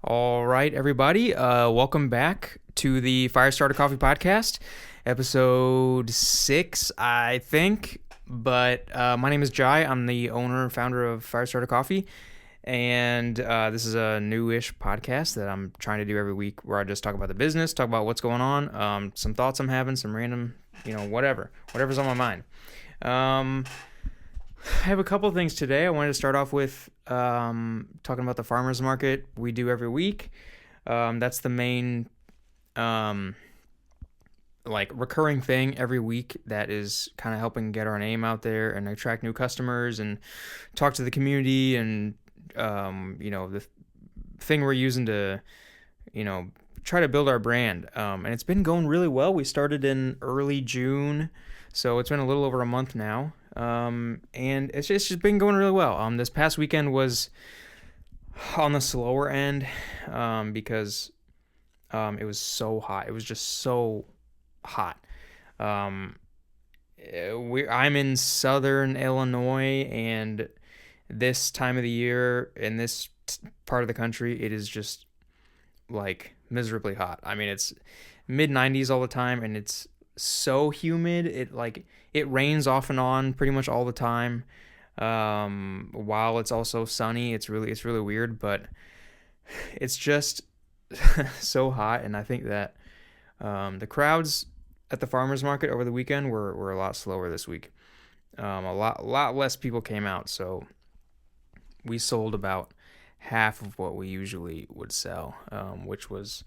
All right, everybody. Welcome back to the Firestarter Coffee Podcast, episode 6, I think. But my name is Jai. I'm the owner and founder of Firestarter Coffee. And this is a newish podcast that I'm trying to do every week where I just talk about the business, talk about what's going on, some thoughts I'm having, some random, whatever's on my mind. I have a couple of things today. I wanted to start off with talking about the farmers market we do every week. That's the main recurring thing every week that is kind of helping get our name out there and attract new customers and talk to the community and the thing we're using to try to build our brand. And it's been going really well. We started in early June, so it's been a little over a month now. And it's just been going really well. This past weekend was on the slower end, because, it was so hot. It was just so hot. I'm in southern Illinois, and this time of the year in this part of the country, it is just like miserably hot. I mean, it's mid 90s all the time, and it's so humid. It rains off and on pretty much all the time. While it's also sunny, it's really weird, but it's just so hot. And I think that the crowds at the farmers market over the weekend were a lot slower this week. A lot less people came out, so we sold about half of what we usually would sell, which was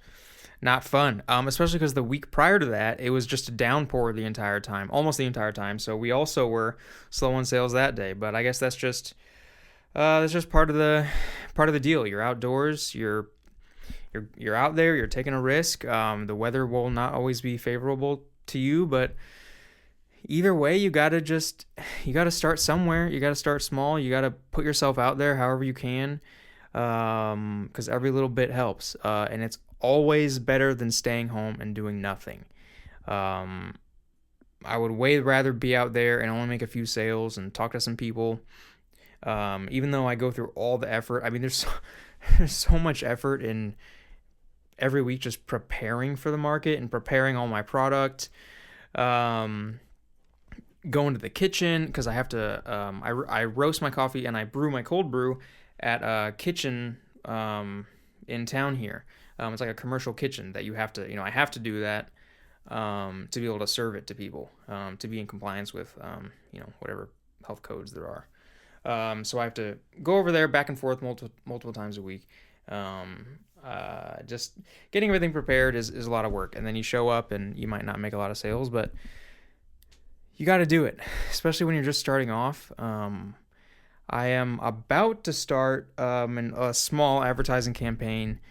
not fun, especially because the week prior to that, it was just a downpour almost the entire time. So we also were slow on sales that day. But I guess that's just part of the deal. You're outdoors. You're out there. You're taking a risk. The weather will not always be favorable to you, but either way, you gotta start somewhere. You gotta start small. You gotta put yourself out there however you can, because every little bit helps. And it's always better than staying home and doing nothing. I would way rather be out there and only make a few sales and talk to some people. Even though I go through all the effort, I mean, there's so much effort in every week just preparing for the market and preparing all my product. Going to the kitchen because I have to. I roast my coffee and I brew my cold brew at a kitchen in town here. It's like a commercial kitchen that you have to, I have to do that to be able to serve it to people, to be in compliance with, whatever health codes there are. So I have to go over there back and forth multiple times a week. Just getting everything prepared is a lot of work. And then you show up and you might not make a lot of sales, but you got to do it, especially when you're just starting off. I am about to start a small advertising campaign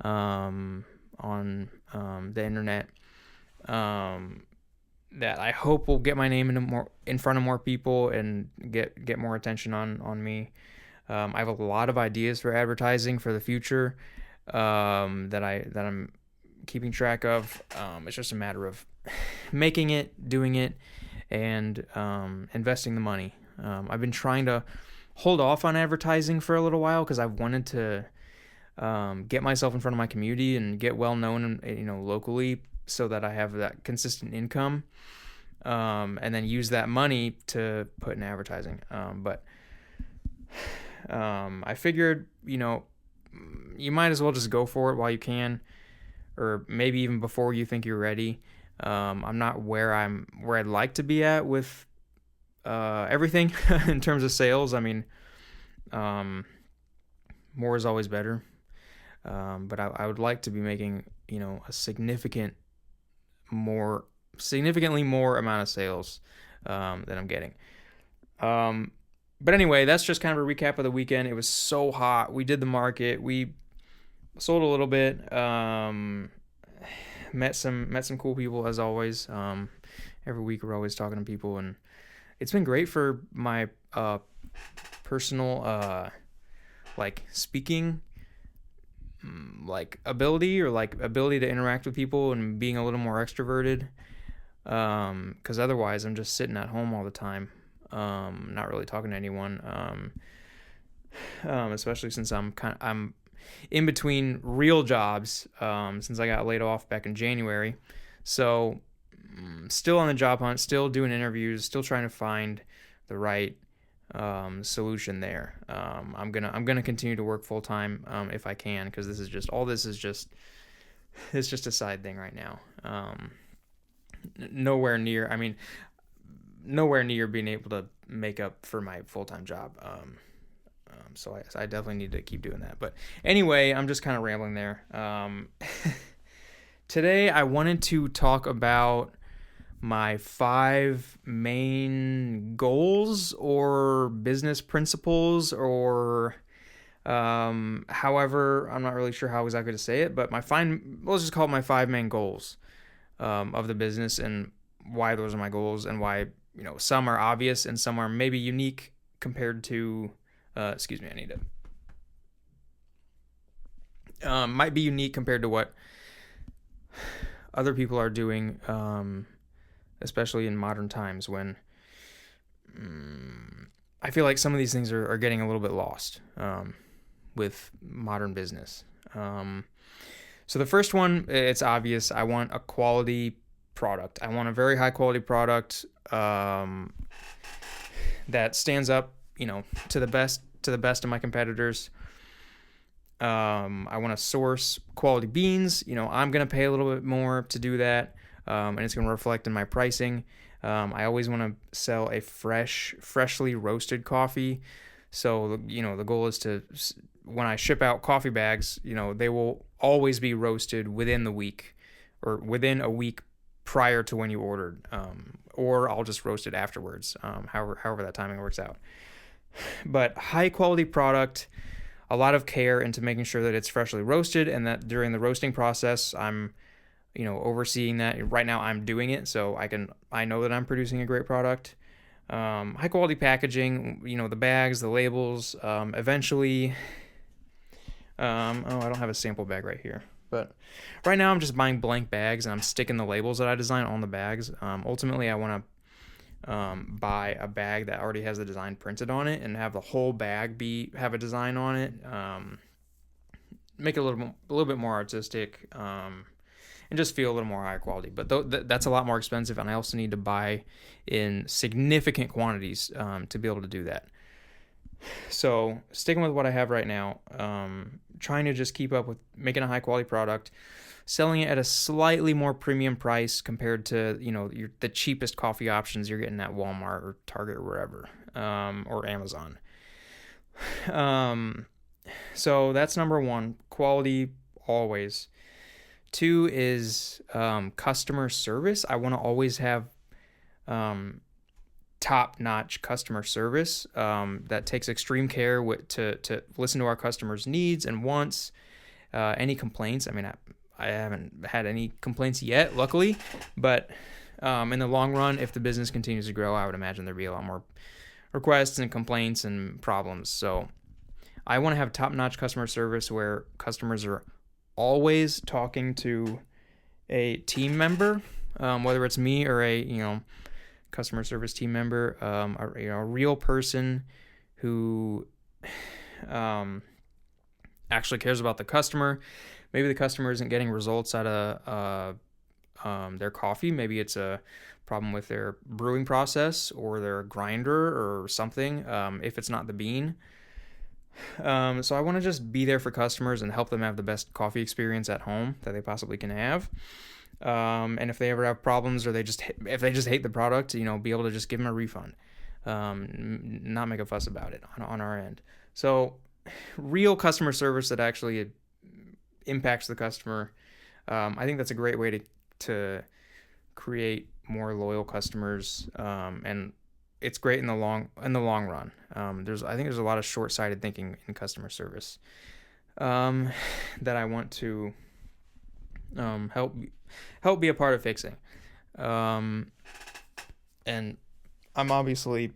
on the internet that I hope will get my name in front of more people and get more attention on me. I have a lot of ideas for advertising for the future that I'm keeping track of. It's just a matter of making it, doing it, and investing the money. I've been trying to hold off on advertising for a little while because I've wanted to get myself in front of my community and get well known, locally, so that I have that consistent income, and then use that money to put in advertising. But I figured, you might as well just go for it while you can, or maybe even before you think you're ready. I'm not where I'd like to be at with everything in terms of sales. I mean, more is always better. But I would like to be making, a significantly more amount of sales than I'm getting. But anyway, that's just kind of a recap of the weekend. It was so hot. We did the market. We sold a little bit. Met some cool people as always. Every week we're always talking to people, and it's been great for my personal speaking ability, or ability to interact with people and being a little more extroverted, because otherwise I'm just sitting at home all the time, not really talking to anyone, especially since I'm in between real jobs since I got laid off back in January. So still on the job hunt, still doing interviews, still trying to find the right solution there. I'm gonna continue to work full time if I can, because this is just it's just a side thing right now. Nowhere near being able to make up for my full time job. So I definitely need to keep doing that. But anyway, I'm just kind of rambling there. Today I wanted to talk about my 5 main goals or business principles, or however, I'm not really sure how exactly to say it, but let's just call it my 5 main goals of the business, and why those are my goals, and why, some are obvious and some are maybe unique compared to excuse me, I need to might be unique compared to what other people are doing, especially in modern times, when I feel like some of these things are getting a little bit lost with modern business. So the first one, it's obvious. I want a quality product. I want a very high quality product that stands up, to the best of my competitors. I want to source quality beans. I'm going to pay a little bit more to do that, and it's going to reflect in my pricing. I always want to sell a freshly roasted coffee. So, the goal is to, when I ship out coffee bags, they will always be roasted within the week, or within a week prior to when you ordered, or I'll just roast it afterwards, however that timing works out. But high quality product, a lot of care into making sure that it's freshly roasted, and that during the roasting process, I'm, overseeing that. Right now I'm doing it, so I know that I'm producing a great product. High quality packaging, the bags, the labels, eventually, I don't have a sample bag right here, but right now I'm just buying blank bags and I'm sticking the labels that I design on the bags. Ultimately I want to buy a bag that already has the design printed on it and have the whole bag have a design on it, make it a little bit more artistic, and just feel a little more high quality. But that's a lot more expensive, and I also need to buy in significant quantities to be able to do that. So sticking with what I have right now, trying to just keep up with making a high quality product, selling it at a slightly more premium price compared to, the cheapest coffee options you're getting at Walmart or Target or wherever, or Amazon. So that's number 1, quality always. 2 is customer service. I want to always have top-notch customer service that takes extreme care to listen to our customers' needs and wants. Any complaints? I mean, I haven't had any complaints yet, luckily, but in the long run, if the business continues to grow, I would imagine there'd be a lot more requests and complaints and problems. So I want to have top-notch customer service where customers are always talking to a team member, whether it's me or a customer service team member, a real person who actually cares about the customer. Maybe the customer isn't getting results out of their coffee. Maybe it's a problem with their brewing process or their grinder or something, if it's not the bean. So I want to just be there for customers and help them have the best coffee experience at home that they possibly can have. And if they ever have problems, or if they just hate the product, be able to just give them a refund, not make a fuss about it on our end. So real customer service that actually impacts the customer. I think that's a great way to create more loyal customers, and it's great in the long run. I think there's a lot of short-sighted thinking in customer service that I want to help be a part of fixing. And I'm obviously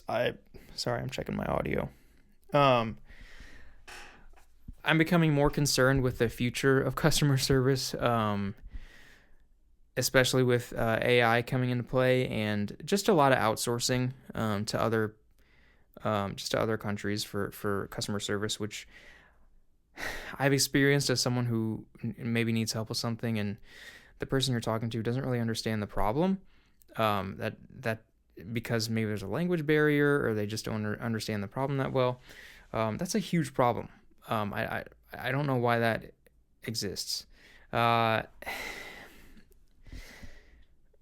I'm checking my audio. I'm becoming more concerned with the future of customer service, especially with AI coming into play, and just a lot of outsourcing to other countries for customer service, which I've experienced as someone who maybe needs help with something, and the person you're talking to doesn't really understand the problem. That because maybe there's a language barrier, or they just don't understand the problem that well. That's a huge problem. I don't know why that exists. I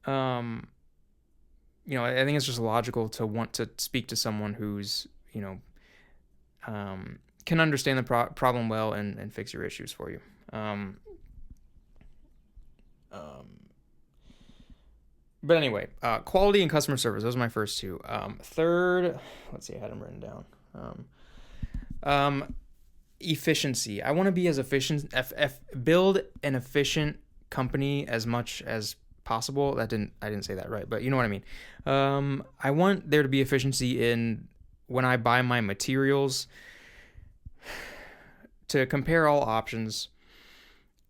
think it's just logical to want to speak to someone who's, can understand the problem well and fix your issues for you. But anyway, quality and customer service. Those are my first two. Third, let's see, I had them written down. Efficiency. I want to be as efficient, build an efficient company as much as possible. I didn't say that right, but you know what I mean. I want there to be efficiency in when I buy my materials, to compare all options,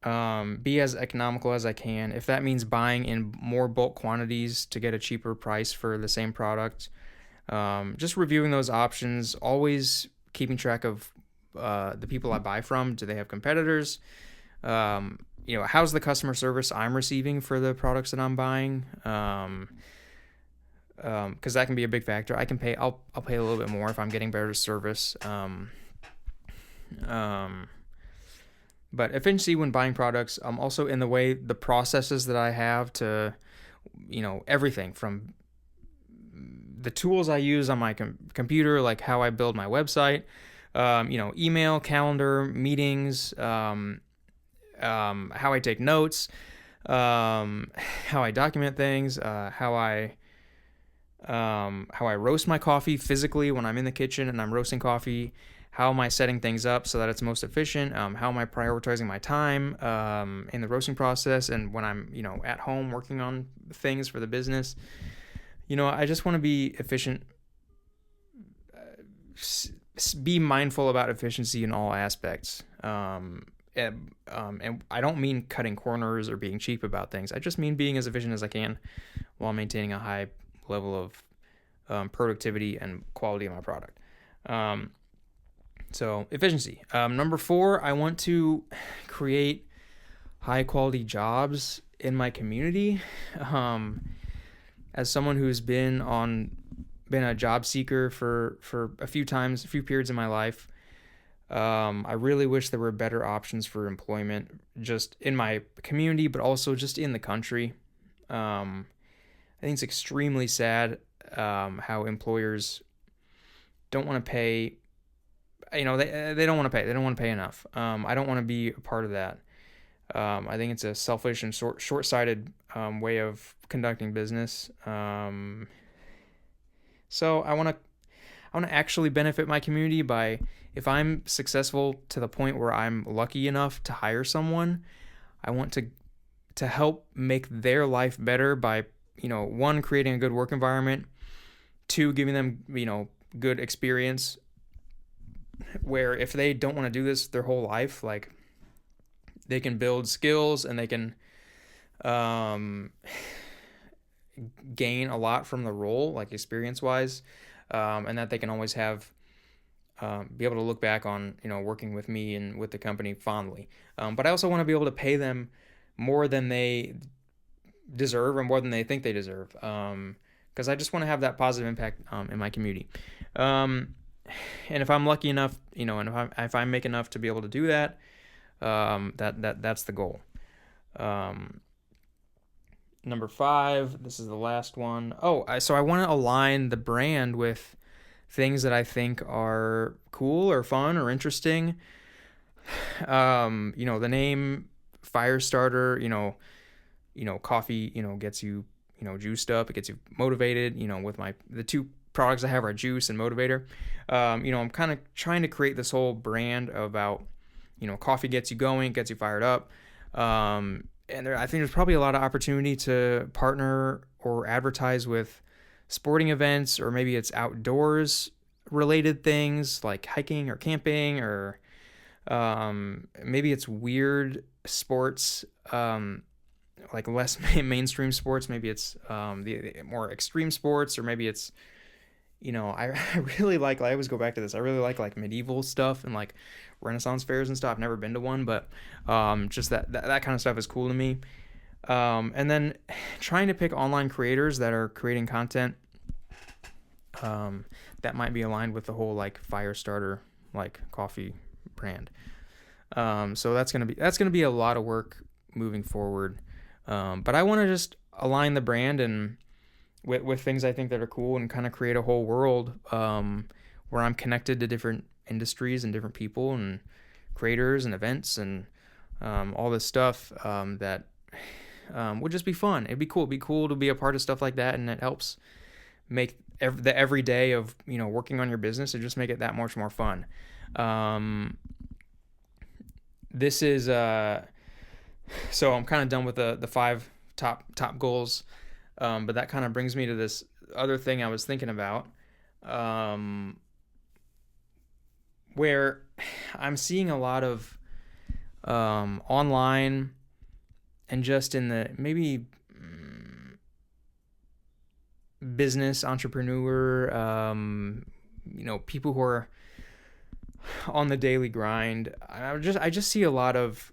be as economical as I can. If that means buying in more bulk quantities to get a cheaper price for the same product, just reviewing those options, always keeping track of the people I buy from. Do they have competitors? How's the customer service I'm receiving for the products that I'm buying? Because that can be a big factor. I'll pay a little bit more if I'm getting better service. But efficiency when buying products, also in the way the processes that I have to, everything from the tools I use on my computer, like how I build my website, email, calendar, meetings, how I take notes, how I document things, how I roast my coffee physically when I'm in the kitchen and I'm roasting coffee. How am I setting things up so that it's most efficient? How am I prioritizing my time in the roasting process and when I'm, at home working on things for the business? I just want to be efficient, be mindful about efficiency in all aspects. And I don't mean cutting corners or being cheap about things. I just mean being as efficient as I can while maintaining a high level of productivity and quality of my product. So efficiency. Number 4, I want to create high quality jobs in my community. As someone who's been a job seeker for a few periods in my life, I really wish there were better options for employment just in my community, but also just in the country. I think it's extremely sad how employers don't want to pay. They don't want to pay. They don't want to pay enough. I don't want to be a part of that. I think it's a selfish and short-sighted way of conducting business. So I want to actually benefit my community by, if I'm successful to the point where I'm lucky enough to hire someone, I want to help make their life better by, 1, creating a good work environment, 2, giving them, good experience, where if they don't want to do this their whole life, like, they can build skills and they can gain a lot from the role, like experience-wise, and that they can always have be able to look back on, working with me and with the company fondly. But I also want to be able to pay them more than they deserve or more than they think they deserve, because I just want to have that positive impact in my community. And if I'm lucky enough, and if I make enough to be able to do that, that's the goal. Number 5, this is the last one. So I want to align the brand with things that I think are cool or fun or interesting. The name Firestarter, coffee, gets you, juiced up. It gets you motivated. With the 2 products I have are juice and motivator. I'm kind of trying to create this whole brand about, coffee gets you going, gets you fired up. And I think there's probably a lot of opportunity to partner or advertise with sporting events, or maybe it's outdoors related things like hiking or camping, or maybe it's weird sports, like less mainstream sports. Maybe it's the more extreme sports, or maybe it's I really I always go back to this. I really like medieval stuff and like Renaissance fairs and stuff. I've never been to one, but just that kind of stuff is cool to me. And then trying to pick online creators that are creating content that might be aligned with the whole like Firestarter like coffee brand. So that's gonna be a lot of work moving forward. But I want to just align the brand and with things I think that are cool and kind of create a whole world where I'm connected to different industries and different people and creators and events and all this stuff that would just be fun. It'd be cool. It'd be cool to be a part of stuff like that, and it helps make the every day of working on your business and just make it that much more fun. This is so I'm kind of done with the 5 top goals. But that kind of brings me to this other thing I was thinking about, where I'm seeing a lot of online and just in the maybe business entrepreneur, people who are on the daily grind. I just see a lot of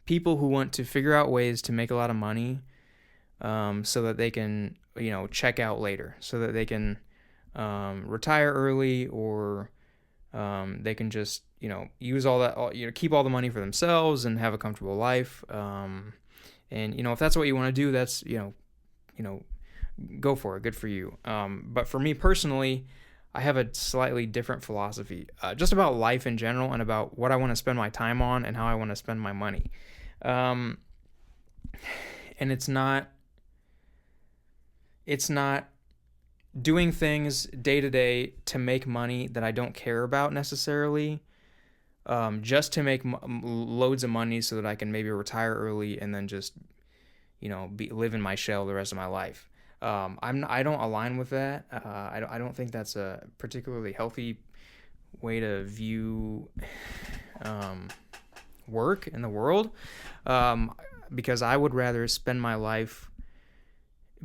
people who want to figure out ways to make a lot of money so that they can, check out later, so that they can retire early, or they can just, use all that, keep all the money for themselves and have a comfortable life. And, if that's what you want to do, that's, go for it. Good for you. But for me personally, I have a slightly different philosophy, just about life in general and about what I want to spend my time on and how I want to spend my money. And it's not doing things day to day to make money that I don't care about necessarily, just to make loads of money so that I can maybe retire early and then just, live in my shell the rest of my life. I don't align with that. I don't think that's a particularly healthy way to view work in the world, because I would rather spend my life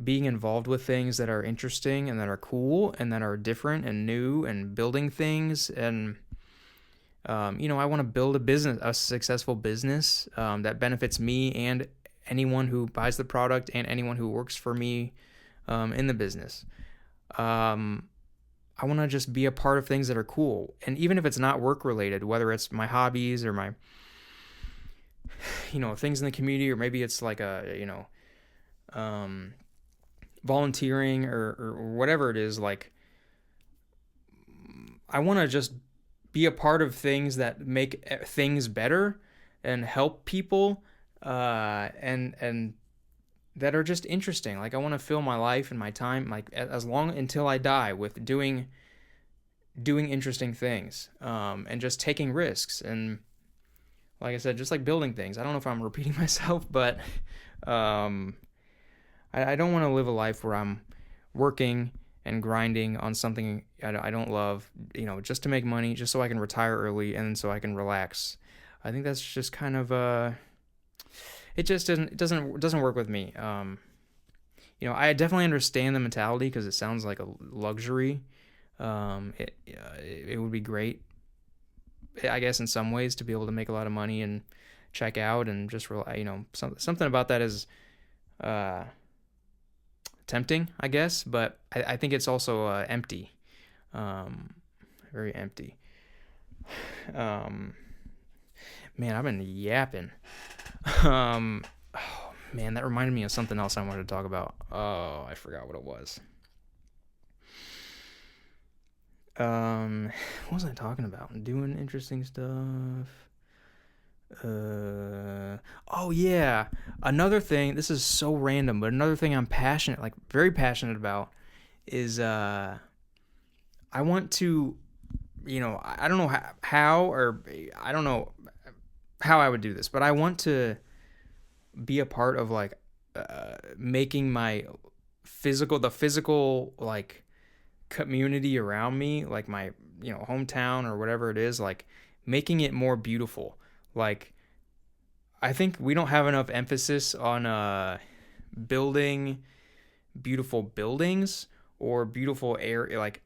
being involved with things that are interesting and that are cool and that are different and new and building things. And I want to build a successful business that benefits me and anyone who buys the product and anyone who works for me in the business. I want to just be a part of things that are cool. And even if it's not work related, whether it's my hobbies or my, things in the community, or maybe it's like volunteering or whatever it is, like, I want to just be a part of things that make things better and help people, and that are just interesting. Like, I want to fill my life and my time, like, as long until I die, with doing interesting things, and just taking risks. And like I said, just like building things. I don't know if I'm repeating myself, but I don't want to live a life where I'm working and grinding on something I don't love, just to make money, just so I can retire early and so I can relax. I think that's just kind of it just doesn't work with me. I definitely understand the mentality because it sounds like a luxury. It would be great, I guess, in some ways, to be able to make a lot of money and check out and just something about that is tempting, I guess, but I think it's also empty, very empty. Man, I've been yapping. Oh man, that reminded me of something else I wanted to talk about. Oh, I forgot what it was. What was I talking about? Doing interesting stuff. Oh yeah. Another thing, this is so random, but another thing I'm very passionate about is, I want to, I don't know how, or I don't know how I would do this, but I want to be a part of making my the physical, like, community around me, like my, hometown or whatever it is, like, making it more beautiful. Like, I think we don't have enough emphasis on building beautiful buildings or beautiful air, like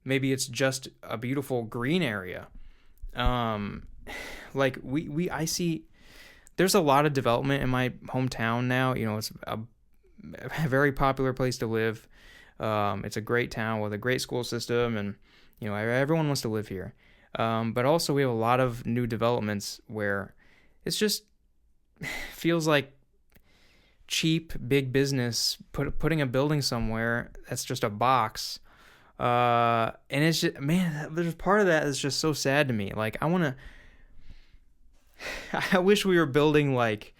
maybe it's just a beautiful green area. Like I see there's a lot of development in my hometown now. It's a very popular place to live. It's a great town with a great school system, and everyone wants to live here. But also we have a lot of new developments where it's just feels like cheap big business putting a building somewhere that's just a box. And it's just, man, there's part of that that's just so sad to me. Like I wish we were building like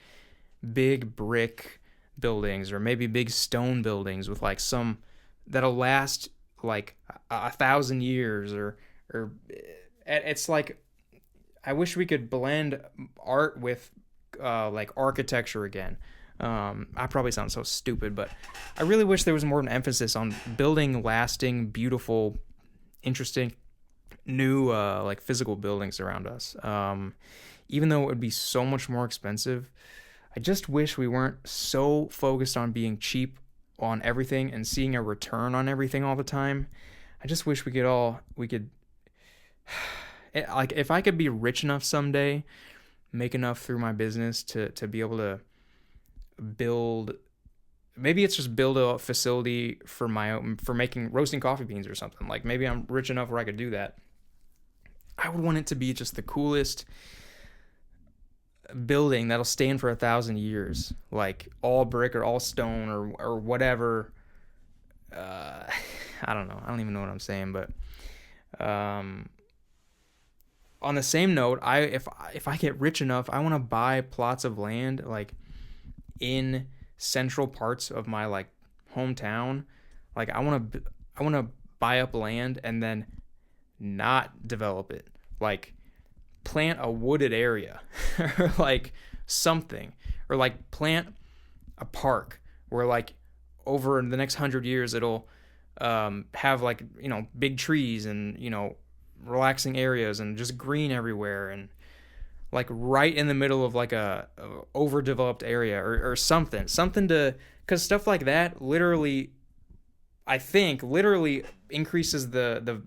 big brick buildings or maybe big stone buildings with like some that'll last like 1,000 years or it's like I wish we could blend art with like architecture again. I probably sound so stupid, but I really wish there was more of an emphasis on building lasting, beautiful, interesting, new like physical buildings around us. Even though it would be so much more expensive, I just wish we weren't so focused on being cheap on everything and seeing a return on everything all the time. I just wish we could like if I could be rich enough someday, make enough through my business to be able to build, maybe it's just build a facility for making roasting coffee beans or something. Like maybe I'm rich enough where I could do that. I would want it to be just the coolest building that'll stand for 1,000 years, like all brick or all stone or whatever. I don't know. I don't even know what I'm saying, but on the same note, if I get rich enough, I want to buy plots of land like in central parts of my like hometown. Like I want to buy up land and then not develop it. Like plant a wooded area or like something, or like plant a park where like over the next 100 years it'll have like big trees and relaxing areas and just green everywhere, and like right in the middle of like a overdeveloped area or something to, because stuff like that I think literally increases the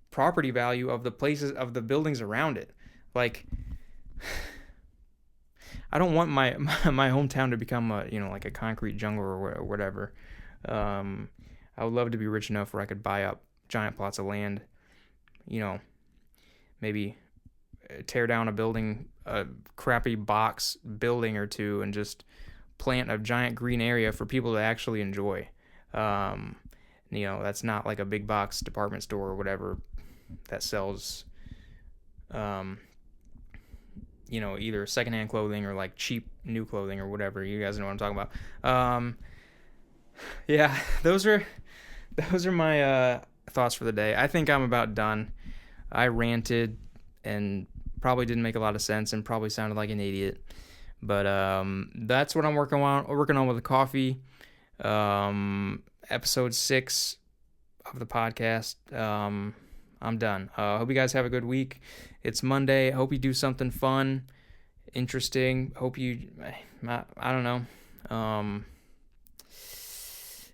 property value of the places, of the buildings around it. Like I don't want my hometown to become like a concrete jungle or whatever. I would love to be rich enough where I could buy up giant plots of land, maybe tear down a crappy box building or two, and just plant a giant green area for people to actually enjoy. That's not like a big box department store or whatever that sells, either secondhand clothing or like cheap new clothing or whatever. You guys know what I'm talking about. Yeah, those are my thoughts for the day. I think I'm about done. I ranted and probably didn't make a lot of sense and probably sounded like an idiot, but that's what I'm working on with the coffee. Episode 6 of the podcast. I'm done. Hope you guys have a good week. It's Monday. Hope you do something fun, interesting. Hope you, I don't know.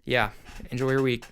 Yeah, enjoy your week.